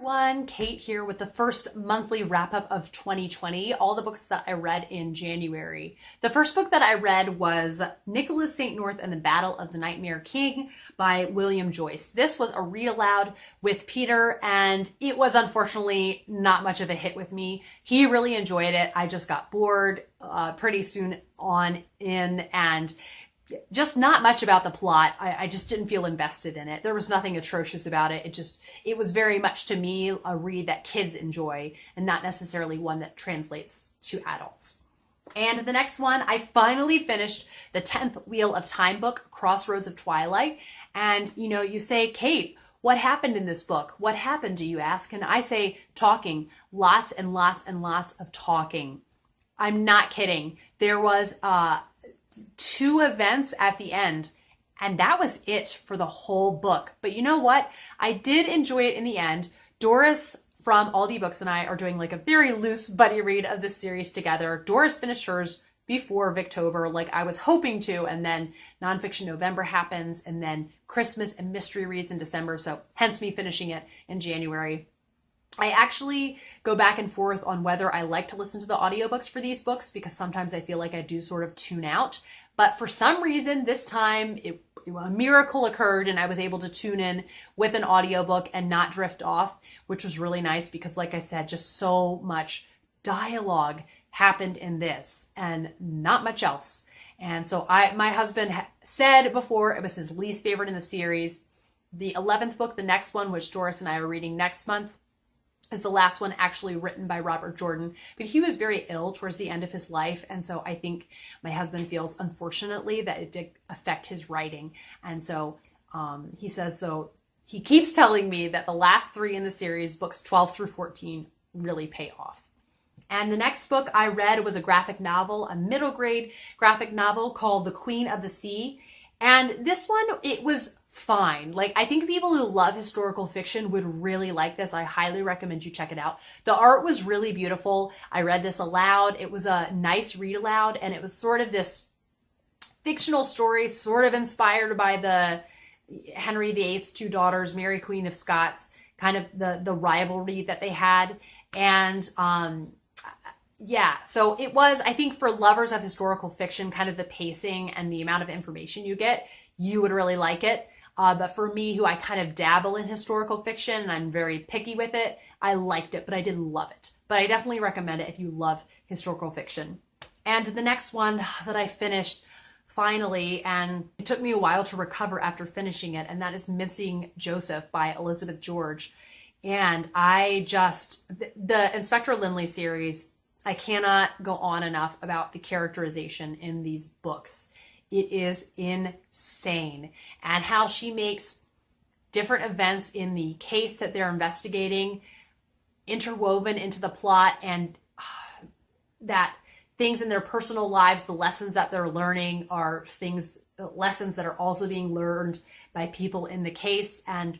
Everyone, Kate here with the first monthly wrap-up of 2020, all the books that I read in January. The first book that I read was Nicholas St. North and the Battle of the Nightmare King by William Joyce. This was a read aloud with Peter, and it was unfortunately not much of a hit with me. He really enjoyed it. I just got bored pretty soon on in, and just not much about the plot. I just didn't feel invested in it. There was nothing atrocious about it. It was very much to me a read that kids enjoy and not necessarily one that translates to adults. And the next one, I finally finished the 10th Wheel of Time book, Crossroads of Twilight. And you say, Kate, what happened in this book? What happened, do you ask? And I say, talking. Lots and lots and lots of talking. I'm not kidding. There was two events at the end, and that was it for the whole book. But you know what? I did enjoy it in the end. Doris from Aldi Books and I are doing like a very loose buddy read of this series together. Doris finished hers before Victober, like I was hoping to, and then Nonfiction November happens, and then Christmas and mystery reads in December, so hence me finishing it in January. I actually go back and forth on whether I like to listen to the audiobooks for these books, because sometimes I feel like I do sort of tune out. But for some reason, this time a miracle occurred and I was able to tune in with an audiobook and not drift off, which was really nice because, like I said, just so much dialogue happened in this and not much else. And so my husband said before it was his least favorite in the series. The 11th book, the next one, which Doris and I are reading next month, is the last one actually written by Robert Jordan, but he was very ill towards the end of his life. And so I think my husband feels, unfortunately, that it did affect his writing. And so he says, though, he keeps telling me that the last three in the series, books 12 through 14, really pay off. And the next book I read was a graphic novel, a middle grade graphic novel called The Queen of the Sea. And this one, it was fine. Like, I think people who love historical fiction would really like this. I highly recommend you check it out. The art was really beautiful. I read this aloud. It was a nice read aloud, and it was sort of this fictional story, sort of inspired by the Henry VIII's two daughters, Mary Queen of Scots, kind of the rivalry that they had. And yeah, so it was, I think, for lovers of historical fiction, kind of the pacing and the amount of information you get, you would really like it. But for me, who I kind of dabble in historical fiction and I'm very picky with it, I liked it, but I didn't love it. But I definitely recommend it if you love historical fiction. And the next one that I finished finally, and it took me a while to recover after finishing it, and that is Missing Joseph by Elizabeth George. And the Inspector Lynley series, I cannot go on enough about the characterization in these books. It is insane. And how she makes different events in the case that they're investigating interwoven into the plot, and that things in their personal lives, the lessons that they're learning are lessons that are also being learned by people in the case. And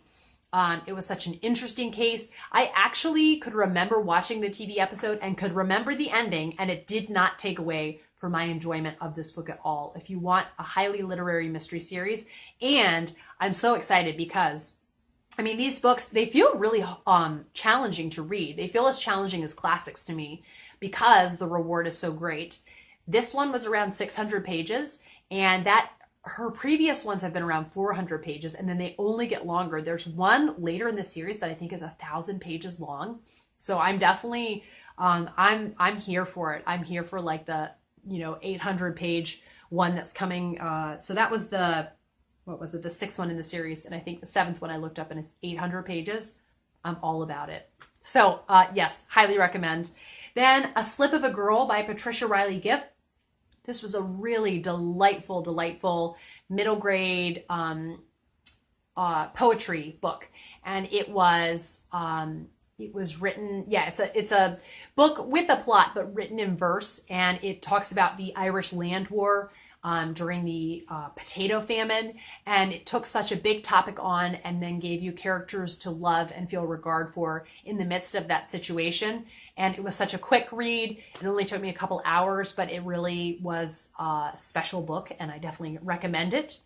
it was such an interesting case. I actually could remember watching the TV episode and could remember the ending, and it did not take away from my enjoyment of this book at all. If you want a highly literary mystery series, and I'm so excited because, I mean, these books, they feel really challenging to read. They feel as challenging as classics to me because the reward is so great. This one was around 600 pages, and her previous ones have been around 400 pages, and then they only get longer. There's one later in the series that I think is 1,000 pages long. So I'm definitely, I'm here for it. I'm here for like the 800 page one that's coming. So that was the sixth one in the series. And I think the seventh one I looked up and it's 800 pages. I'm all about it. So yes, highly recommend. Then A Slip of a Girl by Patricia Reilly Giff. This was a really delightful middle grade poetry book. And it was written, it's a book with a plot, but written in verse. And it talks about the Irish Land War during the potato famine. And it took such a big topic on and then gave you characters to love and feel regard for in the midst of that situation. And it was such a quick read. It only took me a couple hours, but it really was a special book, and I definitely recommend it.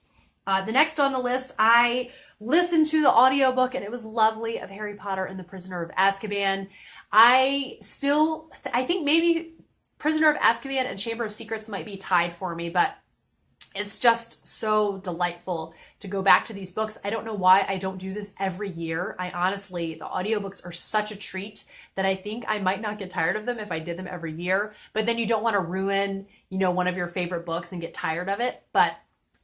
The next on the list, I listened to the audiobook, and it was lovely, of Harry Potter and the Prisoner of Azkaban. I think maybe Prisoner of Azkaban and Chamber of Secrets might be tied for me, but it's just so delightful to go back to these books. I don't know why I don't do this every year. I honestly, the audiobooks are such a treat that I think I might not get tired of them if I did them every year. But then you don't want to ruin, one of your favorite books and get tired of it. But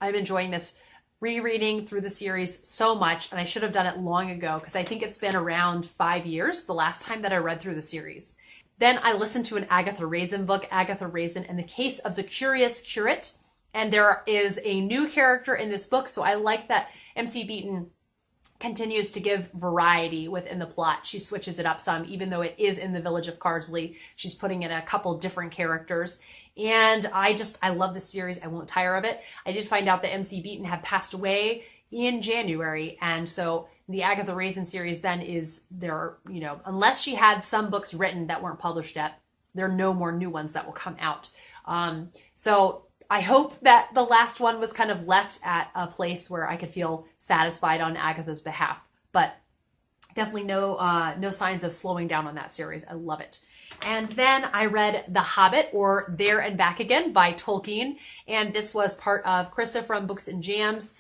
I'm enjoying this rereading through the series so much, and I should have done it long ago because I think it's been around 5 years, the last time that I read through the series. Then I listened to an Agatha Raisin book, Agatha Raisin and the Case of the Curious Curate. And there is a new character in this book, so I like that MC Beaton continues to give variety within the plot. She switches it up some, even though it is in the village of Cardsley. She's putting in a couple different characters. And I love this series. I won't tire of it. I did find out that MC Beaton had passed away in January. And so the Agatha Raisin series then is there, unless she had some books written that weren't published yet, there are no more new ones that will come out. So I hope that the last one was kind of left at a place where I could feel satisfied on Agatha's behalf, but definitely no signs of slowing down on that series. I love it. And then I read The Hobbit, or There and Back Again by Tolkien. And this was part of Krista from Books and Jams,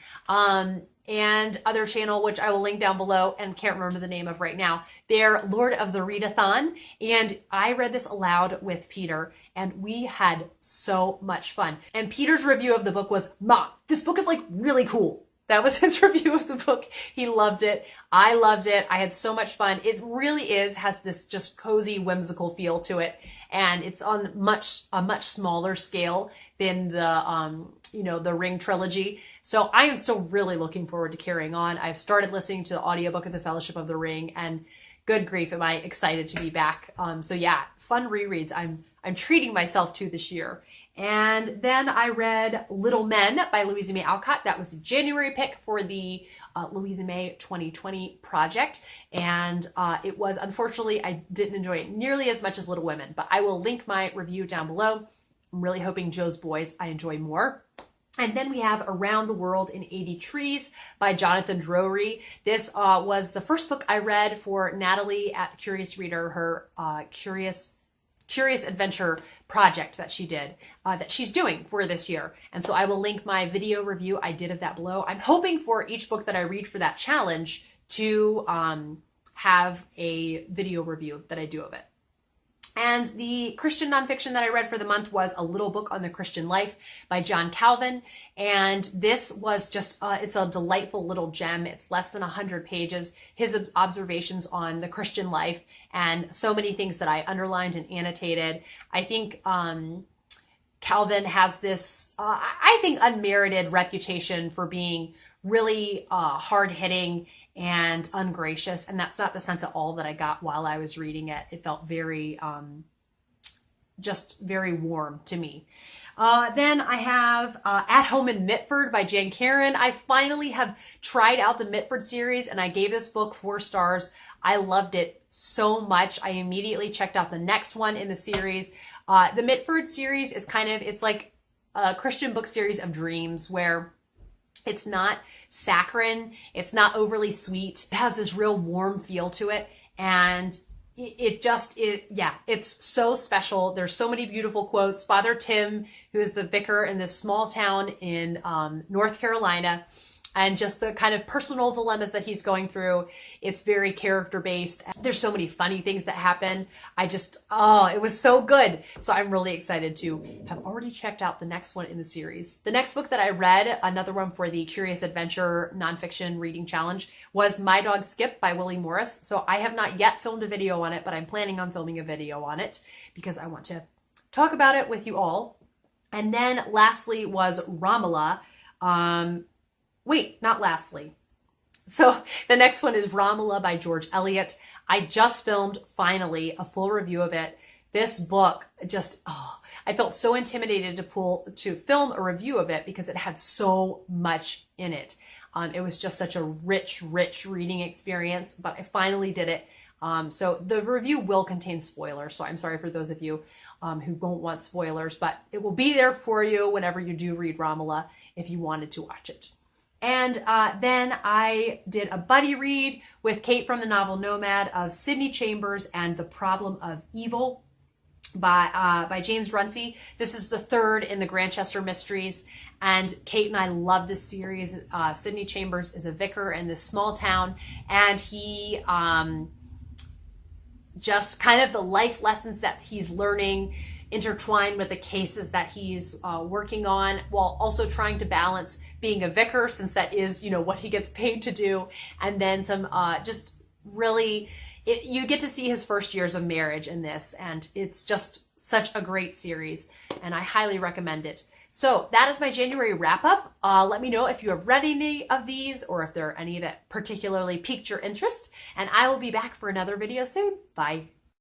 and other channel, which I will link down below and can't remember the name of right now. They're Lord of the Readathon. And I read this aloud with Peter, and we had so much fun. And Peter's review of the book was, "Mom, this book is like really cool." That was his review of the book. He loved it. I loved it. I had so much fun. It really has this just cozy, whimsical feel to it. And it's on a much smaller scale than the Ring trilogy. So I am still really looking forward to carrying on. I've started listening to the audiobook of The Fellowship of the Ring, and good grief, am I excited to be back. So yeah, fun rereads. I'm treating myself to this year. And then I read Little Men by Louisa May Alcott. That was the January pick for the Louisa May 2020 project. And it was, unfortunately, I didn't enjoy it nearly as much as Little Women, but I will link my review down below. I'm really hoping Jo's Boys I enjoy more. And then we have Around the World in 80 Trees by Jonathan Drori. This was the first book I read for Natalie at the Curious Reader, her Curious Adventure project that she did, that she's doing for this year. And so I will link my video review I did of that below. I'm hoping for each book that I read for that challenge to have a video review that I do of it. And the Christian nonfiction that I read for the month was A Little Book on the Christian Life by John Calvin. And this was just, it's a delightful little gem. It's less than 100 pages. His observations on the Christian life and so many things that I underlined and annotated. I think Calvin has this, I think, unmerited reputation for being really hard-hitting and ungracious, and that's not the sense at all that I got while I was reading it. It felt very, just very warm to me. Then I have At Home in Mitford by Jane Karon. I finally have tried out the Mitford series, and I gave this book 4 stars. I loved it so much. I immediately checked out the next one in the series. The Mitford series is it's like a Christian book series of dreams where it's not saccharine. It's not overly sweet. It has this real warm feel to it. And it's so special. There's so many beautiful quotes. Father Tim, who is the vicar in this small town in North Carolina, and just the kind of personal dilemmas that he's going through. It's very character based. There's so many funny things that happen. It was so good. So I'm really excited to have already checked out the next one in the series. The next book that I read, another one for the Curious Adventure Nonfiction Reading Challenge, was My Dog Skip by Willie Morris. So I have not yet filmed a video on it, but I'm planning on filming a video on it because I want to talk about it with you all. And then lastly was Ramallah. Not lastly. So the next one is Ramallah by George Eliot. I just filmed, finally, a full review of it. This book I felt so intimidated to film a review of it because it had so much in it. It was just such a rich reading experience, but I finally did it. So the review will contain spoilers. So I'm sorry for those of you who don't want spoilers, but it will be there for you whenever you do read Ramallah if you wanted to watch it. And then I did a buddy read with Kate from the novel Nomad of Sidney Chambers and The Problem of Evil by James Runcie. This is the third in the Grantchester Mysteries, and Kate and I love this series. Sidney Chambers is a vicar in this small town, and he just kind of the life lessons that he's learning intertwined with the cases that he's working on, while also trying to balance being a vicar, since that is, you know, what he gets paid to do, and then some just really, you get to see his first years of marriage in this, and it's just such a great series, and I highly recommend it. So that is my January wrap up. Let me know if you have read any of these or if there are any that particularly piqued your interest, and I will be back for another video soon. Bye.